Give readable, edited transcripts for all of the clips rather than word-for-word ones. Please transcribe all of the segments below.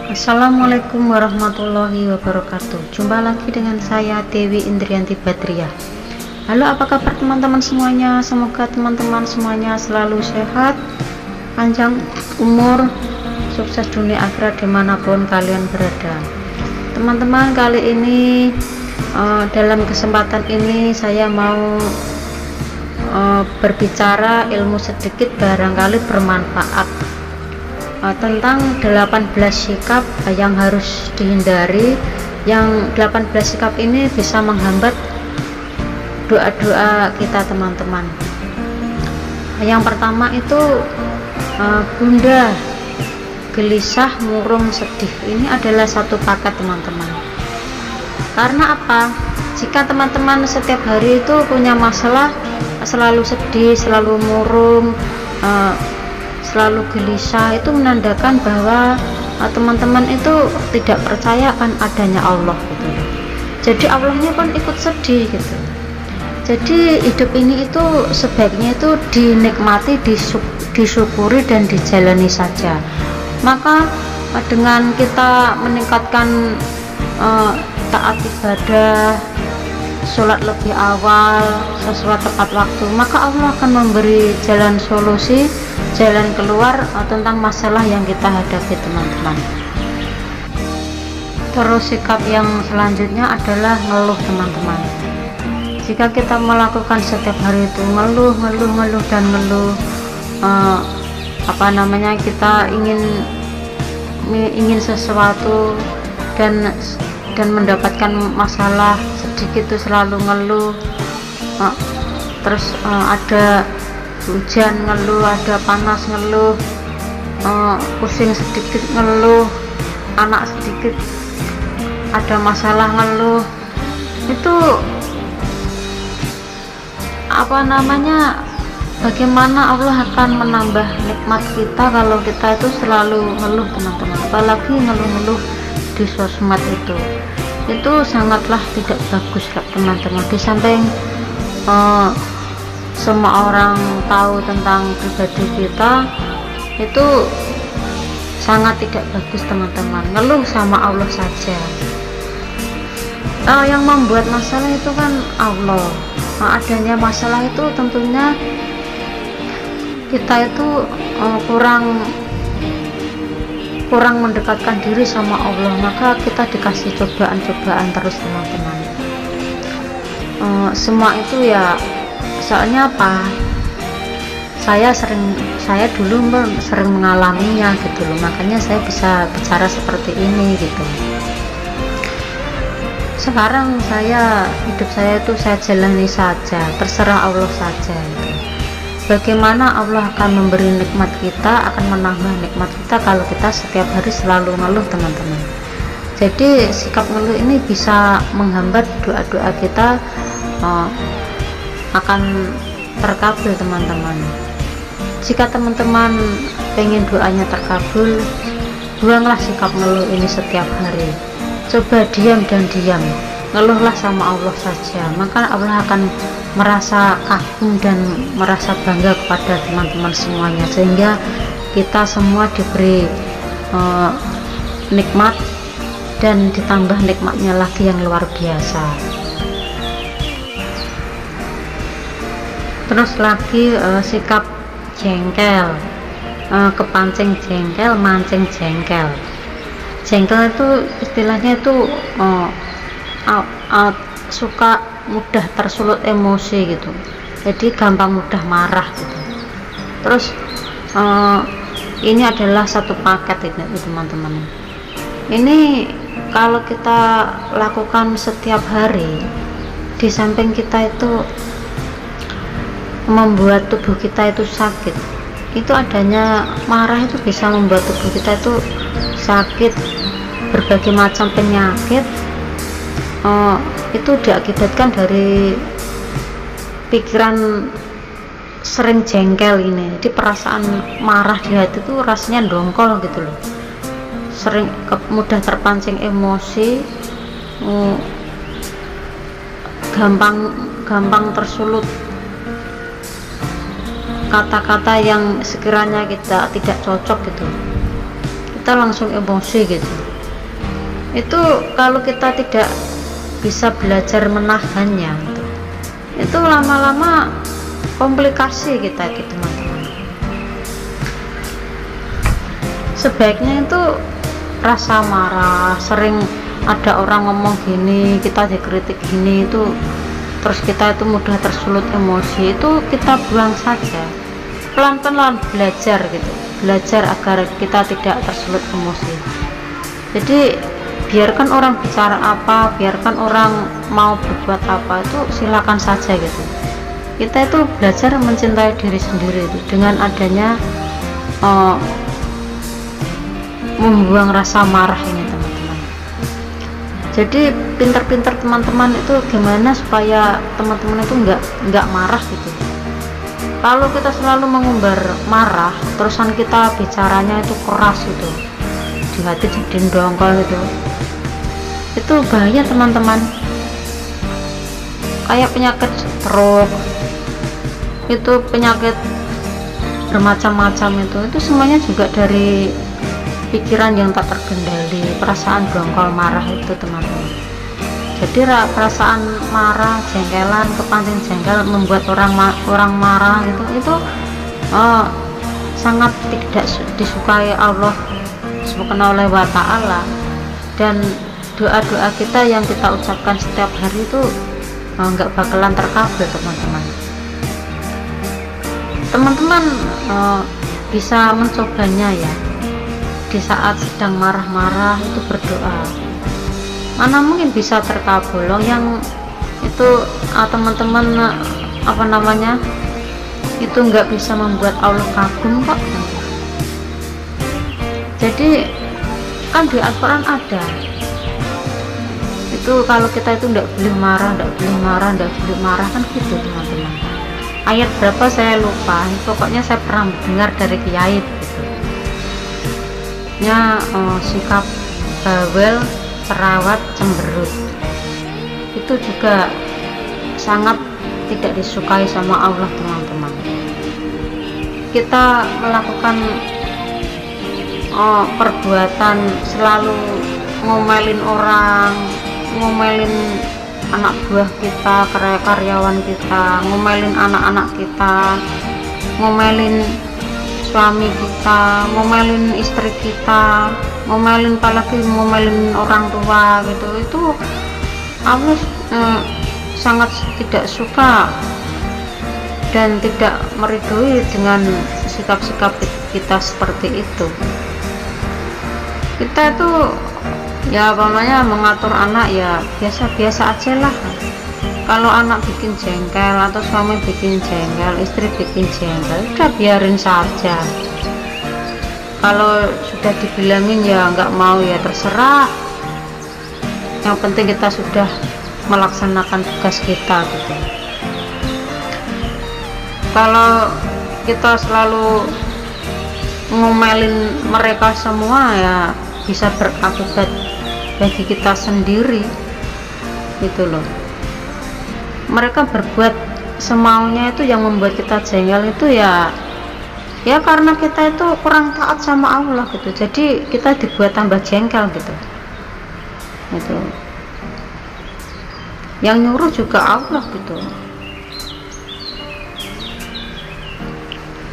Assalamualaikum warahmatullahi wabarakatuh. Jumpa lagi dengan saya Dewi Indrianti Badriah. Halo, apa kabar teman-teman semuanya? Semoga teman-teman semuanya selalu sehat, panjang umur, sukses dunia akhirat dimanapun kalian berada. Teman-teman, kali ini dalam kesempatan ini saya mau berbicara ilmu sedikit barangkali bermanfaat tentang 18 sikap yang harus dihindari. Yang 18 sikap ini bisa menghambat doa-doa kita, teman-teman. Yang pertama itu gundah, gelisah, murung, sedih. Ini adalah satu paket, teman-teman. Karena apa? Jika teman-teman setiap hari itu punya masalah, selalu sedih, selalu murung, selalu gelisah, itu menandakan bahwa teman-teman itu tidak percaya akan adanya Allah gitu. Jadi Allahnya pun ikut sedih gitu. Jadi hidup ini itu sebaiknya itu dinikmati, disyukuri dan dijalani saja. Maka dengan kita meningkatkan taat ibadah, sholat lebih awal, sesuai tepat waktu, maka Allah akan memberi jalan solusi, jalan keluar tentang masalah yang kita hadapi, teman-teman. Terus sikap yang selanjutnya adalah ngeluh, teman-teman. Jika kita melakukan setiap hari itu ngeluh dan ngeluh, kita ingin sesuatu dan mendapatkan masalah sedikit itu selalu ngeluh, terus ada hujan ngeluh, ada panas ngeluh, pusing sedikit ngeluh, anak sedikit ada masalah ngeluh, itu bagaimana Allah akan menambah nikmat kita kalau kita itu selalu ngeluh, teman-teman. Apalagi ngeluh-ngeluh di sosmed itu sangatlah tidak bagus, teman-teman. Di samping semua orang tahu tentang pribadi kita, itu sangat tidak bagus, teman-teman. Ngeluh sama Allah saja. Yang membuat masalah itu kan Allah. Adanya masalah itu tentunya kita itu kurang mendekatkan diri sama Allah, maka kita dikasih cobaan-cobaan terus, teman-teman. Semua itu ya, soalnya apa? Saya dulu sering mengalaminya gitu loh, makanya saya bisa bicara seperti ini gitu. Sekarang hidup saya itu saya jalani saja, terserah Allah saja gitu. Bagaimana Allah akan memberi nikmat kita, akan menambah nikmat kita kalau kita setiap hari selalu ngeluh, teman-teman. Jadi sikap ngeluh ini bisa menghambat doa-doa kita akan terkabul, teman-teman. Jika teman-teman pengen doanya terkabul, buanglah sikap ngeluh ini setiap hari. Coba diam, ngeluhlah sama Allah saja, maka Allah akan merasa kagum dan merasa bangga kepada teman-teman semuanya, sehingga kita semua diberi nikmat dan ditambah nikmatnya lagi yang luar biasa. Terus lagi sikap jengkel, kepancing jengkel, mancing jengkel. Jengkel itu istilahnya itu suka mudah tersulut emosi gitu, jadi gampang mudah marah gitu. Terus ini adalah satu paket ini, teman-teman. Ini kalau kita lakukan setiap hari, di samping kita itu membuat tubuh kita itu sakit, itu adanya marah itu bisa membuat tubuh kita itu sakit, berbagai macam penyakit. Itu diakibatkan dari pikiran sering jengkel ini. Jadi perasaan marah di hati itu rasanya dongkol gitu loh, sering mudah terpancing emosi, gampang tersulut kata-kata yang sekiranya kita tidak cocok gitu. kita langsung emosi gitu. Itu kalau kita tidak bisa belajar menahannya gitu, itu lama-lama komplikasi kita gitu teman-teman. Sebaiknya itu rasa marah, sering ada orang ngomong gini, kita dikritik gini, itu terus kita itu mudah tersulut emosi, itu kita buang saja, pelan-pelan belajar gitu, belajar agar kita tidak tersulut emosi. Jadi biarkan orang bicara apa, biarkan orang mau berbuat apa, itu silakan saja gitu. Kita itu belajar mencintai diri sendiri itu, dengan adanya membuang rasa marah ini teman-teman. Jadi pintar-pintar teman-teman itu gimana supaya teman-teman itu nggak marah gitu. Kalau kita selalu mengumbar marah, terusan kita bicaranya itu keras gitu, di hati jadi dongkol gitu, itu bahaya teman-teman. Kayak penyakit stroke, itu penyakit bermacam-macam, itu semuanya juga dari pikiran yang tak terkendali, perasaan dongkol marah itu teman-teman. Jadi perasaan marah, jengkelan, kepancing jengkel membuat orang marah itu sangat tidak disukai Allah Subhanahu wa ta'ala. Dan doa-doa kita yang kita ucapkan setiap hari itu nggak bakalan terkabul teman-teman. Teman-teman bisa mencobanya ya, di saat sedang marah-marah itu berdoa, mana mungkin bisa terkabul. Yang itu teman-teman itu nggak bisa membuat Allah kagum kok. Jadi kan di Al-Quran ada itu, kalau kita itu nggak boleh marah kan gitu teman-teman. Ayat berapa saya lupa, pokoknya saya pernah dengar dari kiai gitu. Sikap bawel, cerawat, cemberut itu juga sangat tidak disukai sama Allah teman-teman. Kita melakukan perbuatan selalu ngomelin orang, ngomelin anak buah kita, karyawan kita, ngomelin anak-anak kita, ngomelin suami kita, ngomelin istri kita, ngomelin orang tua gitu, itu Allah sangat tidak suka dan tidak meridhoi dengan sikap-sikap kita seperti itu. Kita itu ya mengatur anak ya biasa-biasa aja lah. Kalau anak bikin jengkel atau suami bikin jengkel, istri bikin jengkel, udah biarin saja. Kalau sudah dibilangin ya nggak mau ya terserah, yang penting kita sudah melaksanakan tugas kita gitu. Kalau kita selalu ngomelin mereka semua ya bisa berakibat bagi kita sendiri gitu loh. Mereka berbuat semaunya itu yang membuat kita jengkel itu ya karena kita itu kurang taat sama Allah gitu, jadi kita dibuat tambah jengkel gitu. Yang nyuruh juga Allah gitu.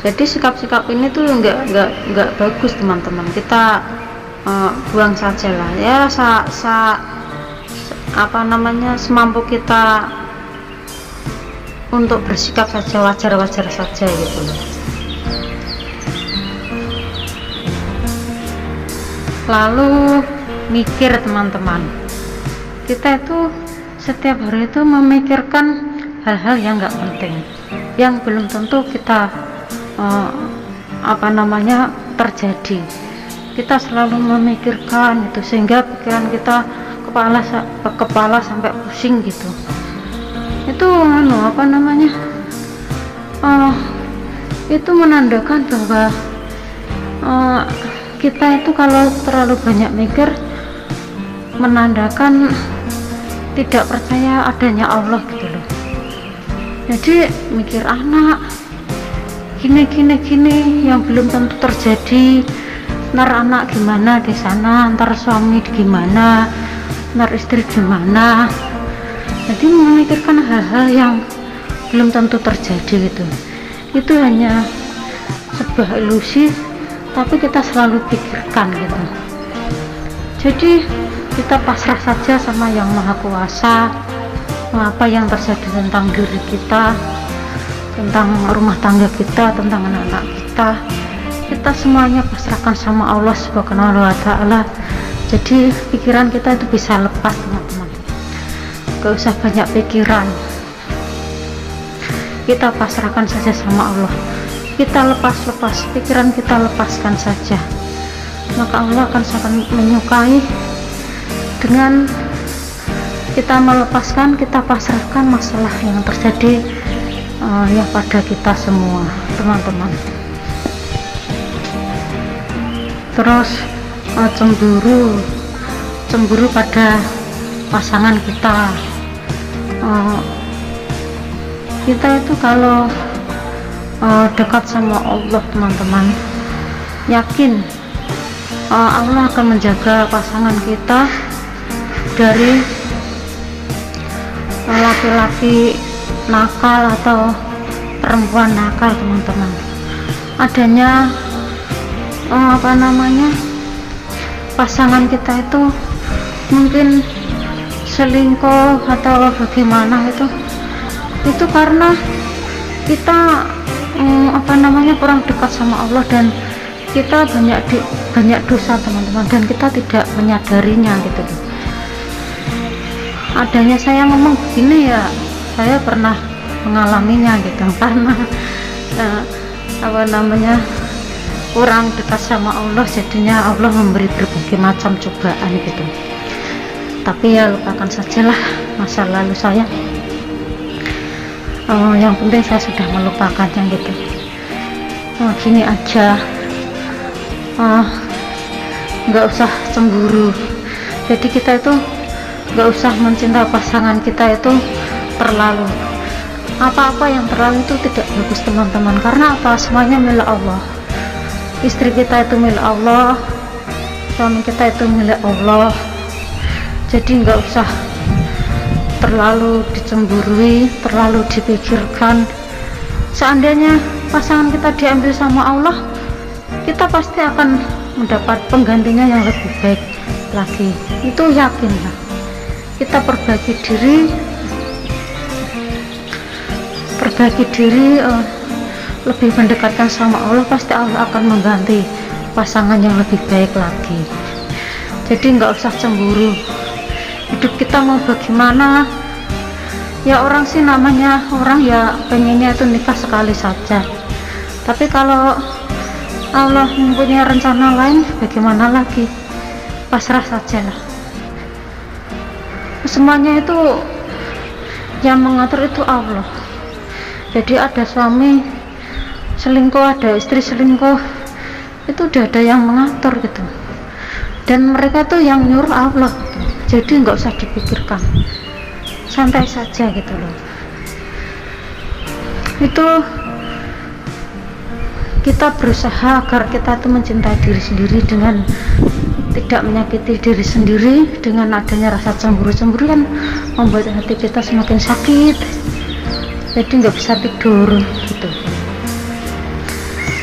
Jadi sikap-sikap ini tuh nggak bagus teman-teman. Kita buang saja lah ya, semampu kita untuk bersikap saja, wajar-wajar saja gitu loh. Lalu mikir teman-teman, kita itu setiap hari itu memikirkan hal-hal yang nggak penting, yang belum tentu kita terjadi. Kita selalu memikirkan itu sehingga pikiran kita kepala sampai pusing gitu. Itu itu menandakan bahwa kita itu kalau terlalu banyak mikir, menandakan tidak percaya adanya Allah gitu loh. Jadi mikir anak gini yang belum tentu terjadi, ntar anak gimana di sana, ntar suami gimana, ntar istri gimana. Jadi memikirkan hal-hal yang belum tentu terjadi gitu. Itu hanya sebuah ilusi, tapi kita selalu pikirkan gitu. Jadi kita pasrah saja sama yang maha kuasa. Apa yang terjadi tentang diri kita, tentang rumah tangga kita, tentang anak-anak kita semuanya pasrahkan sama Allah Subhanahu wa Ta'ala. Jadi pikiran kita itu bisa lepas, teman-teman. Gak usah banyak pikiran, kita pasrahkan saja sama Allah. Kita lepas pikiran, kita lepaskan saja, maka Allah akan sangat menyukai dengan kita melepaskan, kita pasrahkan masalah yang terjadi ya pada kita semua, teman-teman. Terus cemburu pada pasangan kita. Kita itu kalau dekat sama Allah, teman-teman, yakin Allah akan menjaga pasangan kita dari laki-laki nakal atau perempuan nakal, teman-teman. Adanya pasangan kita itu mungkin selingkuh atau bagaimana, itu karena kita kurang dekat sama Allah, dan kita banyak dosa, teman-teman, dan kita tidak menyadarinya gitu. Adanya saya ngomong begini ya, saya pernah mengalaminya gitu, karena kurang dekat sama Allah, jadinya Allah memberi berbagai macam cobaan gitu. Tapi ya lupakan sajalah masa lalu saya. Yang penting saya sudah melupakannya gitu. Gini aja, nggak usah cemburu. Jadi kita itu nggak usah mencintai pasangan kita itu terlalu. Apa-apa yang terlalu itu tidak bagus, teman-teman. Karena apa? Semuanya milik Allah. Istri kita itu milik Allah, suami kita itu milik Allah. Jadi nggak usah terlalu dicemburui, terlalu dipikirkan. Seandainya pasangan kita diambil sama Allah, kita pasti akan mendapat penggantinya yang lebih baik lagi. Itu yakin lah. Kita perbaiki diri, lebih mendekatkan sama Allah, pasti Allah akan mengganti pasangan yang lebih baik lagi. Jadi nggak usah cemburu. Hidup kita mau bagaimana ya, orang sih namanya orang ya pengennya itu nikah sekali saja, tapi kalau Allah mempunyai rencana lain, bagaimana lagi? Pasrah sajalah. Semuanya itu yang mengatur itu Allah. Jadi ada suami selingkuh, ada istri selingkuh, itu udah ada yang mengatur gitu, dan mereka tuh yang nyuruh Allah gitu. Jadi nggak usah dipikirkan, santai saja gitu loh. Itu kita berusaha agar kita tuh mencintai diri sendiri dengan tidak menyakiti diri sendiri. Dengan adanya rasa cemburu kan membuat hati kita semakin sakit, jadi nggak bisa tidur gitu.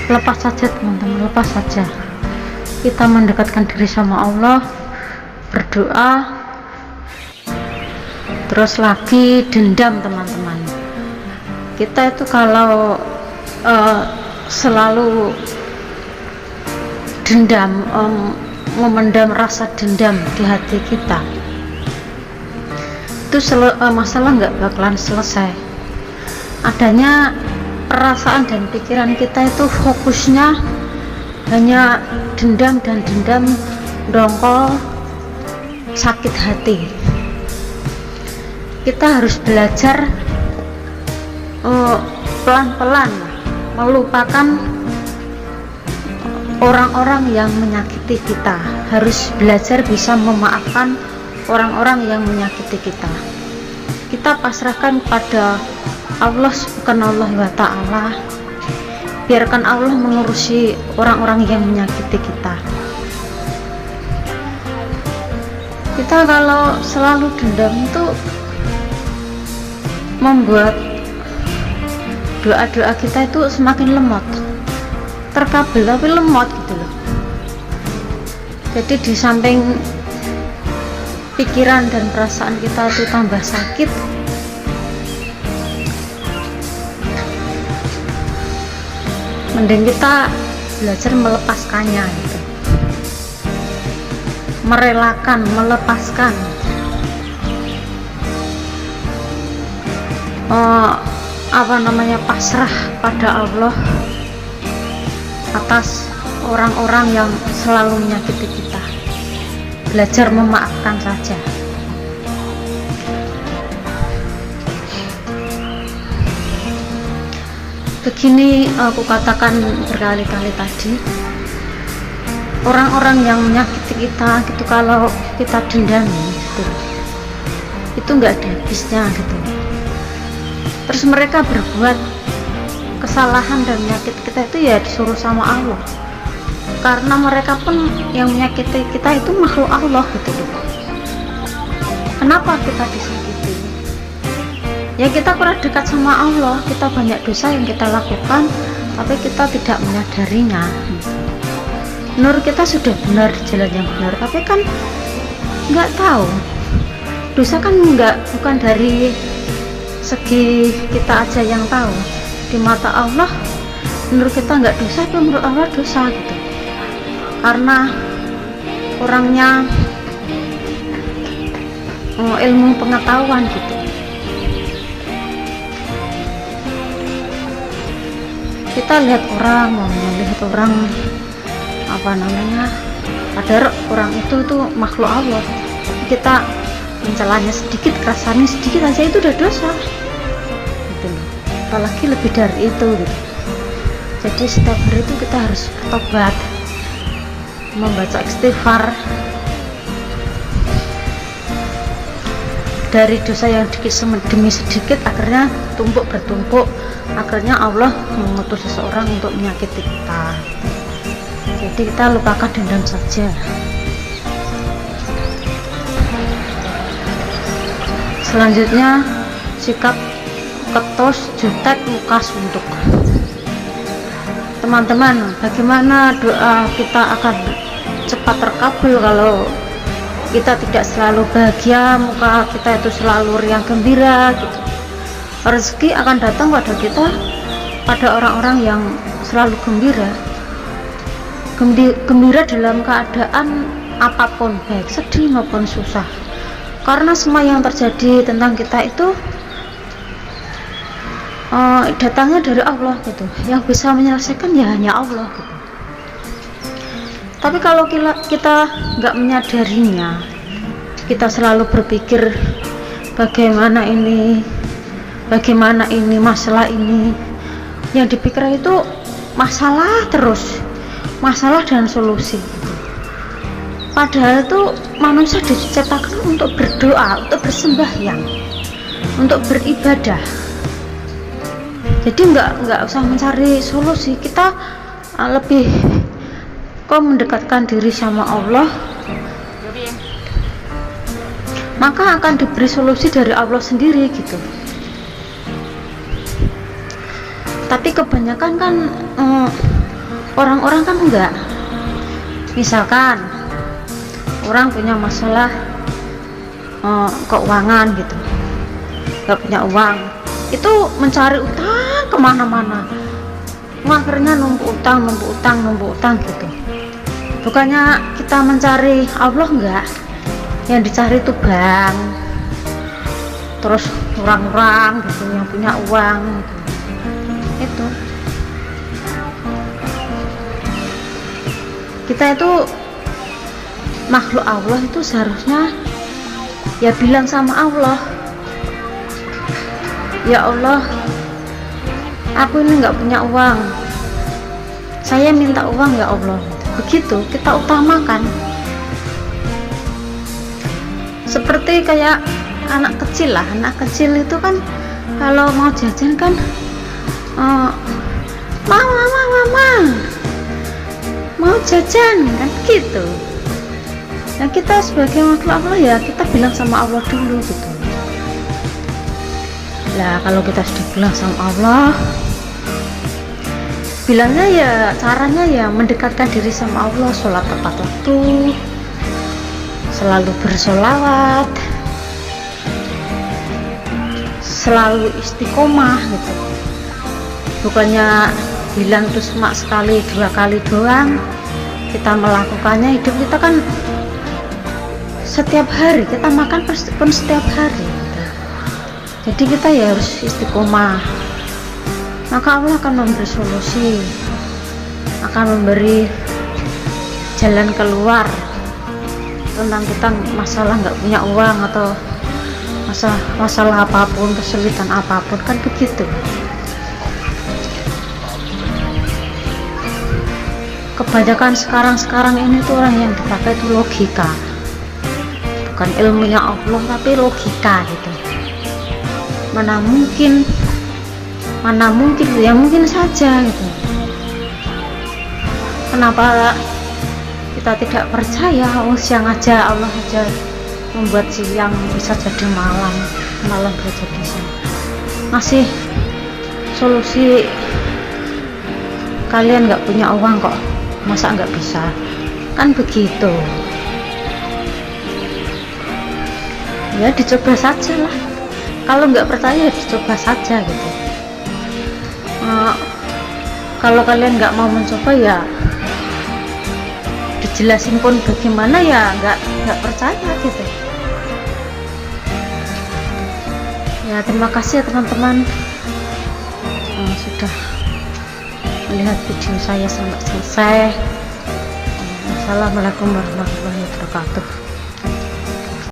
Lepas saja, teman-teman, lepas saja. Kita mendekatkan diri sama Allah, berdoa. Terus lagi dendam, teman-teman. Kita itu kalau selalu dendam, memendam rasa dendam di hati kita, itu masalah nggak bakalan selesai. Adanya perasaan dan pikiran kita itu fokusnya hanya dendam, dan dendam dongkol sakit hati. Kita harus belajar pelan-pelan melupakan orang-orang yang menyakiti kita. Harus belajar bisa memaafkan orang-orang yang menyakiti kita. Kita pasrahkan pada Allah Subhanahu wa Ta'ala. Biarkan Allah mengurusi orang-orang yang menyakiti kita. Kita kalau selalu dendam itu membuat doa-doa kita itu semakin lemot, terkabul tapi lemot gitu loh. Jadi di samping pikiran dan perasaan kita itu tambah sakit, mending kita belajar melepaskannya gitu. Merelakan, melepaskan pasrah pada Allah atas orang-orang yang selalu menyakiti kita. Belajar memaafkan saja. Begini aku katakan berkali-kali tadi, orang-orang yang menyakiti kita gitu, kalau kita dendami gitu, itu nggak ada habisnya gitu. Terus mereka berbuat kesalahan dan menyakiti kita itu ya disuruh sama Allah, karena mereka pun yang menyakiti kita itu makhluk Allah gitu loh. Kenapa kita disakiti? Ya kita kurang dekat sama Allah, kita banyak dosa yang kita lakukan tapi kita tidak menyadarinya. Menurut kita sudah benar di jalan yang benar, tapi kan nggak tahu. Dosa kan bukan dari segi kita aja yang tahu. Di mata Allah menurut kita nggak dosa, tapi menurut Allah dosa gitu. Karena orangnya ilmu pengetahuan gitu. Kita lihat orang padahal orang itu tuh makhluk Allah, kita mencelanya sedikit, kasarnya sedikit aja itu udah dosa gitu loh. Apalagi lebih dari itu gitu. Jadi setiap hari itu kita harus bertobat, membaca istighfar dari dosa yang demi sedikit, akhirnya bertumpuk, akhirnya Allah mengutus seseorang untuk menyakiti kita. Jadi kita lupakan dendam saja. Selanjutnya sikap ketus, jutek, muka suntuk. Teman-teman, bagaimana doa kita akan cepat terkabul kalau kita tidak selalu bahagia, muka kita itu selalu riang gembira gitu. Rezeki akan datang pada kita, pada orang-orang yang selalu gembira dalam keadaan apapun, baik sedih maupun susah. Karena semua yang terjadi tentang kita itu datangnya dari Allah gitu. Yang bisa menyelesaikan ya hanya Allah gitu. Tapi kalau kita nggak menyadarinya, kita selalu berpikir bagaimana ini masalah ini, yang dipikir itu masalah terus, masalah dan solusi. Padahal itu manusia diciptakan untuk berdoa, untuk bersembahyang, untuk beribadah. Jadi nggak usah mencari solusi, kita lebih mendekatkan diri sama Allah, maka akan diberi solusi dari Allah sendiri gitu. Tapi kebanyakan kan orang-orang kan enggak. Misalkan orang punya masalah keuangan gitu, nggak punya uang, itu mencari utang kemana-mana, akhirnya numpuk utang gitu. Bukannya kita mencari Allah, enggak, yang dicari itu bank, terus orang-orang gitu yang punya uang gitu. Itu kita itu makhluk Allah, itu seharusnya ya bilang sama Allah, ya Allah, aku ini nggak punya uang, saya minta uang ya Allah. Begitu kita utamakan. Seperti kayak anak kecil lah, anak kecil itu kan kalau mau jajan kan mama mau jajan kan gitu. Nah, kita sebagai makhluk Allah ya kita bilang sama Allah dulu gitu. Nah, kalau kita sudah bilang sama Allah, bilangnya ya caranya ya mendekatkan diri sama Allah, sholat tepat waktu, selalu bersolawat, selalu istiqomah gitu. Bukannya bilang terus mak sekali dua kali doang, kita melakukannya. Hidup kita kan setiap hari, kita makan pun setiap hari gitu. Jadi kita ya harus istiqomah, maka Allah akan memberi solusi, akan memberi jalan keluar tentang kita masalah nggak punya uang atau masalah apapun, kesulitan apapun, kan begitu. Kebanyakan sekarang ini tuh orang yang dipakai itu logika, bukan ilmunya Allah tapi logika gitu. Mana mungkin ya mungkin saja gitu. Kenapa kita tidak percaya? Oh, siang aja Allah aja membuat siang bisa jadi malam bisa jadi siang. Masih solusi kalian nggak punya uang kok, masa nggak bisa? Kan begitu ya, dicoba saja lah. Kalau nggak percaya dicoba saja gitu. Kalau kalian nggak mau mencoba ya dijelasin pun bagaimana ya nggak percaya gitu ya. Terima kasih ya teman-teman sudah melihat video saya sampai selesai. Assalamualaikum warahmatullahi wabarakatuh.